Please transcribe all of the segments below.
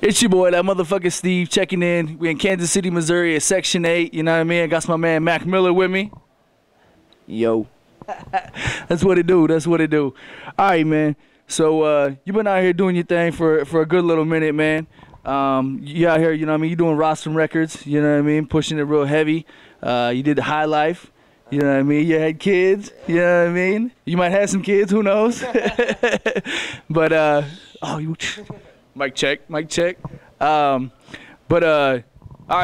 It's your boy, that motherfucker Steve, checking in. We in Kansas City, Missouri at Section 8, you know what I mean? I got my man Mac Miller with me. Yo. That's what it do, that's what it do. All right, man. So you been out here doing your thing for a good little minute, man. You out here, you know what I mean? You doing Rostrum Records, you know what I mean? Pushing it real heavy. You did the High Life, you know what I mean? You had kids, you know what I mean? You might have some kids, who knows? But, oh, you... Mic check, mic check. All right,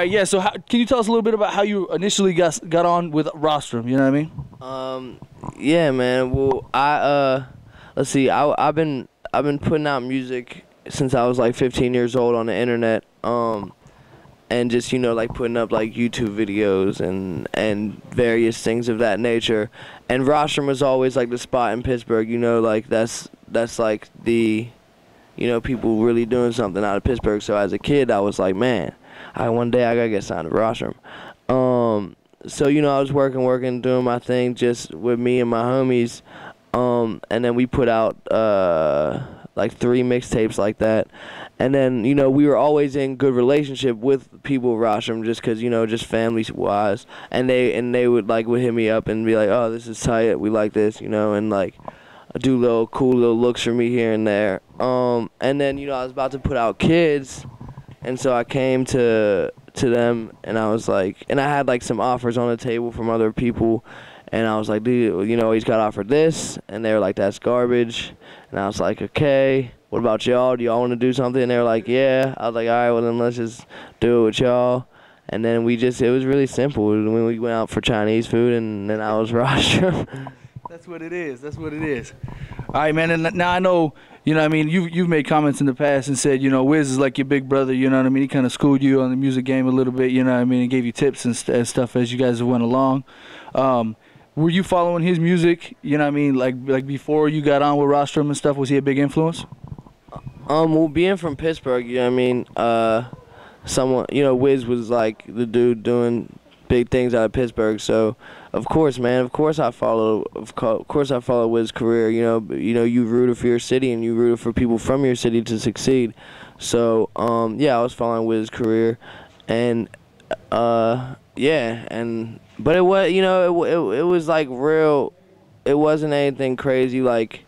yeah. So, can you tell us a little bit about how you initially got on with Rostrum? You know what I mean? Yeah, man. Well, let's see. I've been putting out music since I was like 15 years old on the internet. And just like putting up like YouTube videos and various things of that nature. And Rostrum was always like the spot in Pittsburgh. Like that's like the people really doing something out of Pittsburgh. So as a kid, I was like, man, one day I gotta get signed to Rostrum. So I was working, doing my thing just with me and my homies. And then we put out like 3 mixtapes like that. And then we were always in good relationship with people at Rostrum, just because just family wise. And they would hit me up and be like, oh, this is tight, we like this, and like do cool little looks for me here and there. And then I was about to put out Kids, and so I came to them, and I was like, and I had like some offers on the table from other people, and I was like, dude, he's got offered this, and they were like, that's garbage. And I was like, okay, what about y'all? Do y'all want to do something? And they were like, yeah. I was like, all right, well then let's just do it with y'all. And then it was really simple. When we went out for Chinese food, and then I was Rostrum. That's what it is. That's what it is. All right, man. And now I know, what I mean, you've made comments in the past and said, Wiz is like your big brother, you know what I mean? He kind of schooled you on the music game a little bit, you know what I mean, and gave you tips and stuff as you guys went along. Were you following his music, you know what I mean, like before you got on with Rostrum and stuff? Was he a big influence? Well, being from Pittsburgh, you know what I mean, someone, Wiz was like the dude doing big things out of Pittsburgh, so of course, man, of course I follow Wiz's career. You rooted for your city, and you rooted for people from your city to succeed. So yeah, I was following Wiz's career, and yeah, but it was it was like real. It wasn't anything crazy like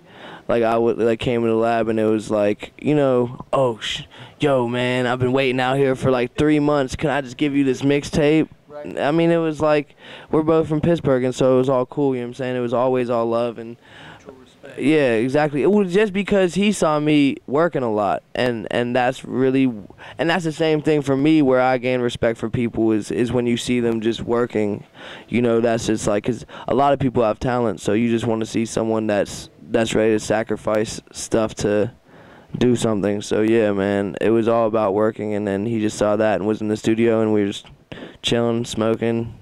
I came in the lab and it was like, oh, yo, man, I've been waiting out here for like 3 months. Can I just give you this mixtape? Right. I mean, it was like, we're both from Pittsburgh, and so it was all cool, you know what I'm saying? It was always all love, and yeah, exactly. It was just because he saw me working a lot, and that's really, and that's the same thing for me, where I gain respect for people is when you see them just working. That's just like, because a lot of people have talent, so you just want to see someone that's ready to sacrifice stuff to do something. So yeah, man, it was all about working, and then he just saw that and was in the studio, and we were just chilling, smoking,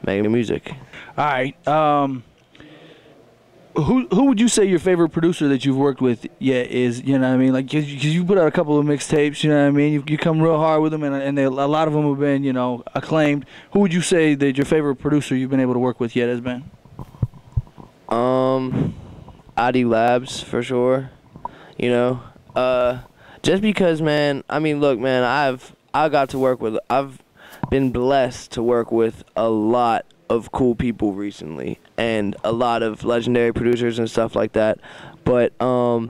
making music. All right. Who would you say your favorite producer that you've worked with yet is? You know what I mean? Like, cause you put out a couple of mixtapes. You know what I mean? You come real hard with them, and a lot of them have been acclaimed. Who would you say that your favorite producer you've been able to work with yet has been? ID Labs for sure. Just because, man. I mean, look, man. I've been blessed to work with a lot of cool people recently, and a lot of legendary producers and stuff like that. But no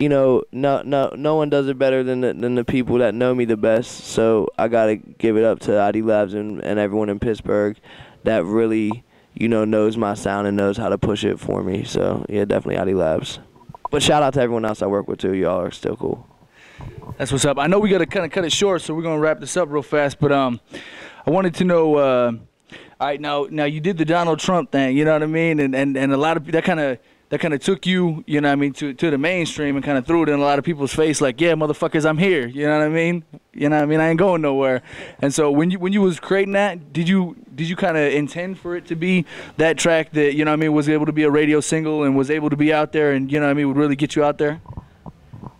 one does it better than the people that know me the best. So I gotta give it up to ID Labs and everyone in Pittsburgh that really knows my sound and knows how to push it for me. So yeah, definitely ID Labs. But shout out to everyone else I work with too. Y'all are still cool. That's what's up. I know we got to kind of cut it short, so we're going to wrap this up real fast. But I wanted to know, all right, now you did the Donald Trump thing, you know what I mean? And a lot of that kind of took you, you know what I mean, to the mainstream, and kind of threw it in a lot of people's face like, yeah, motherfuckers, I'm here. You know what I mean? You know what I mean? I ain't going nowhere. And so when you was creating that, did you kind of intend for it to be that track that, you know what I mean, was able to be a radio single and was able to be out there and, you know what I mean, would really get you out there?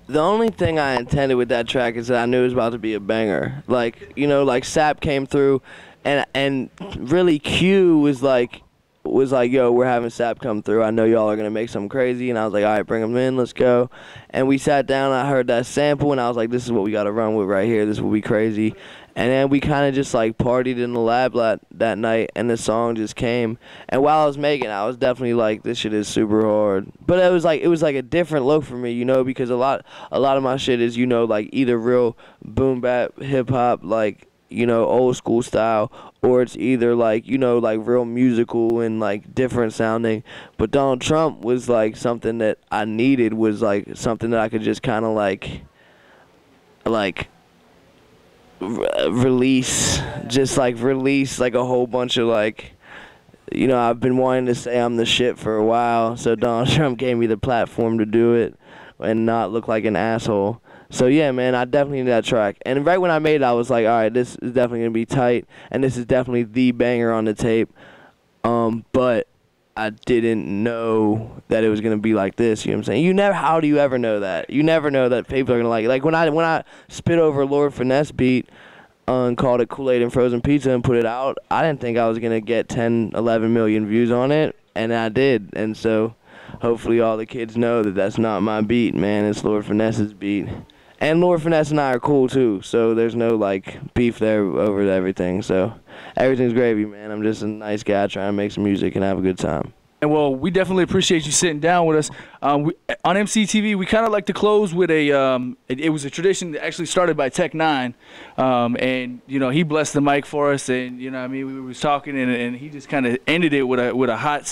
The only thing I intended with that track is that I knew it was about to be a banger. Like, like SAP came through, and really Q was like, was like, yo, we're having Sap come through. I know y'all are going to make something crazy. And I was like, all right, bring him in. Let's go. And we sat down. I heard that sample, and I was like, this is what we got to run with right here. This will be crazy. And then we kind of just, like, partied in the lab that night, and the song just came. And while I was making it, I was definitely like, this shit is super hard. But it was like a different look for me, you know, because a lot of my shit is, you know, like, either real boom bap, hip-hop, like, you know, old school style, or it's either like, you know, like real musical and like different sounding. But Donald Trump was like something that I needed, was like something that I could just kind of like release like a whole bunch of like, you know, I've been wanting to say I'm the shit for a while, so Donald Trump gave me the platform to do it and not look like an asshole. So yeah, man, I definitely need that track. And right when I made it, I was like, all right, this is definitely gonna be tight, and this is definitely the banger on the tape. But I didn't know that it was gonna be like this. You know what I'm saying? How do you ever know that? You never know that people are gonna like it. Like when I spit over Lord Finesse beat and called it Kool-Aid and Frozen Pizza and put it out, I didn't think I was gonna get 10, 11 million views on it, and I did. And so hopefully all the kids know that that's not my beat, man. It's Lord Finesse's beat. And Lord Finesse and I are cool, too, so there's no, like, beef there over everything. So everything's gravy, man. I'm just a nice guy trying to make some music and have a good time. And, well, we definitely appreciate you sitting down with us. On EmceeTV, we kind of like to close with a it was a tradition that actually started by Tech 9. And, you know, he blessed the mic for us, and, you know what I mean, we was talking, and he just kind of ended it with a hot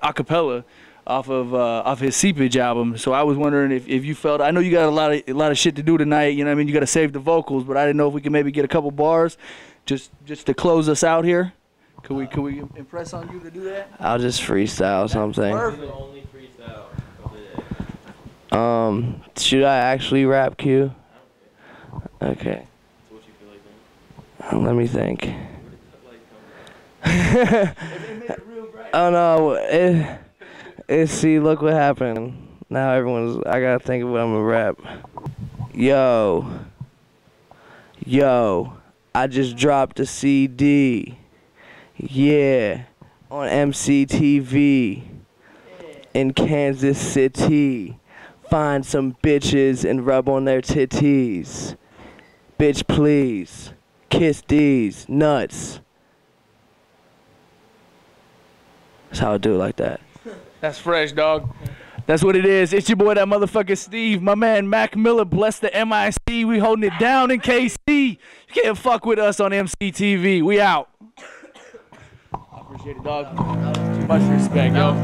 acapella off his Seepage album. So I was wondering if you felt, I know you got a lot of shit to do tonight, you know what I mean, you got to save the vocals, but I didn't know if we could maybe get a couple bars just to close us out here. Could we impress on you to do that? I'll just freestyle something. Perfect. Only freestyle of the day. Should I actually rap, Q? Okay. So what you feel like then? Let me think. Where did that light come from? Oh no, see, look what happened. Now I gotta think of what I'm gonna rap. Yo, I just dropped a CD. Yeah, on EmceeTV in Kansas City. Find some bitches and rub on their titties. Bitch, please, kiss these nuts. That's how I do it, like that. That's fresh, dog. That's what it is. It's your boy, that motherfucker Steve. My man Mac Miller, bless the MIC. We holding it down in KC. You can't fuck with us on EmceeTV. We out. I appreciate it, dog. Much respect, yo.